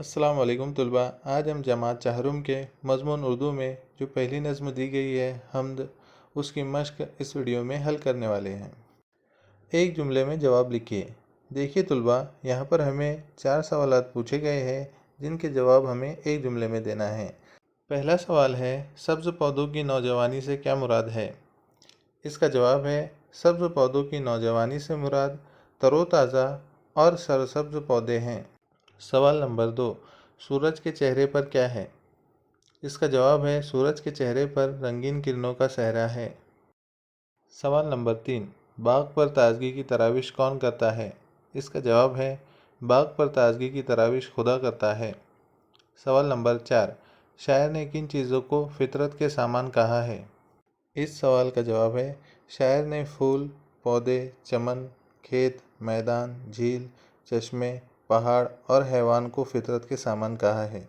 السلام علیکم طلباء، آج ہم جماعت چہارم کے مضمون اردو میں جو پہلی نظم دی گئی ہے حمد، اس کی مشق اس ویڈیو میں حل کرنے والے ہیں۔ ایک جملے میں جواب لکھیے۔ دیکھیے طلباء، یہاں پر ہمیں 4 سوالات پوچھے گئے ہیں جن کے جواب ہمیں ایک جملے میں دینا ہے۔ پہلا سوال ہے، سبز پودوں کی نوجوانی سے کیا مراد ہے؟ اس کا جواب ہے، سبز پودوں کی نوجوانی سے مراد تر و تازہ اور سرسبز پودے ہیں۔ سوال نمبر 2، سورج کے چہرے پر کیا ہے؟ اس کا جواب ہے، سورج کے چہرے پر رنگین کرنوں کا صحرا ہے۔ سوال نمبر 3، باغ پر تازگی کی تراوش کون کرتا ہے؟ اس کا جواب ہے، باغ پر تازگی کی تراوش خدا کرتا ہے۔ سوال نمبر 4، شاعر نے کن چیزوں کو فطرت کے سامان کہا ہے؟ اس سوال کا جواب ہے، شاعر نے پھول، پودے، چمن، کھیت، میدان، جھیل، چشمے، پہاڑ اور حیوان کو فطرت کے سامان کہا ہے۔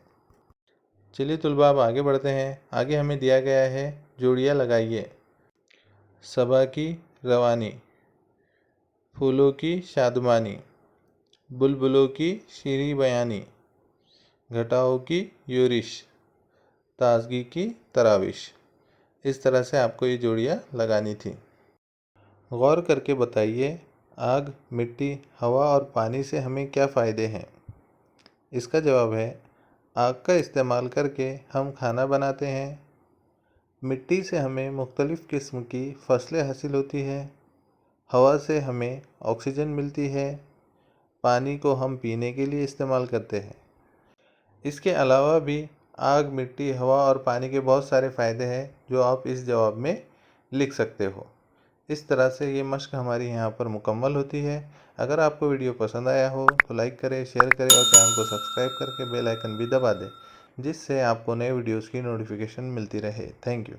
چلیے طلباء، اب آگے بڑھتے ہیں۔ آگے ہمیں دیا گیا ہے، جوڑیاں لگائیے۔ صبا کی روانی، پھولوں کی شادمانی، بلبلوں کی شیریں بیانی، گھٹاؤں کی یورش، تازگی کی تراوش۔ اس طرح سے آپ کو یہ جوڑیاں لگانی تھی۔ غور کر کے بتائیے، آگ، مٹی، ہوا اور پانی سے ہمیں کیا فائدے ہیں؟ اس کا جواب ہے، آگ کا استعمال کر کے ہم کھانا بناتے ہیں، مٹی سے ہمیں مختلف قسم کی فصلیں حاصل ہوتی ہیں، ہوا سے ہمیں آکسیجن ملتی ہے، پانی کو ہم پینے کے لیے استعمال کرتے ہیں۔ اس کے علاوہ بھی آگ، مٹی، ہوا اور پانی کے بہت سارے فائدے ہیں جو آپ اس جواب میں لکھ سکتے ہو۔ اس طرح سے یہ مشق ہماری یہاں پر مکمل ہوتی ہے۔ اگر آپ کو ویڈیو پسند آیا ہو تو لائک کریں، شیئر کریں اور چینل کو سبسکرائب کر کے بیل آئیکن بھی دبا دیں، جس سے آپ کو نئے ویڈیوز کی نوٹیفیکیشن ملتی رہے۔ Thank you.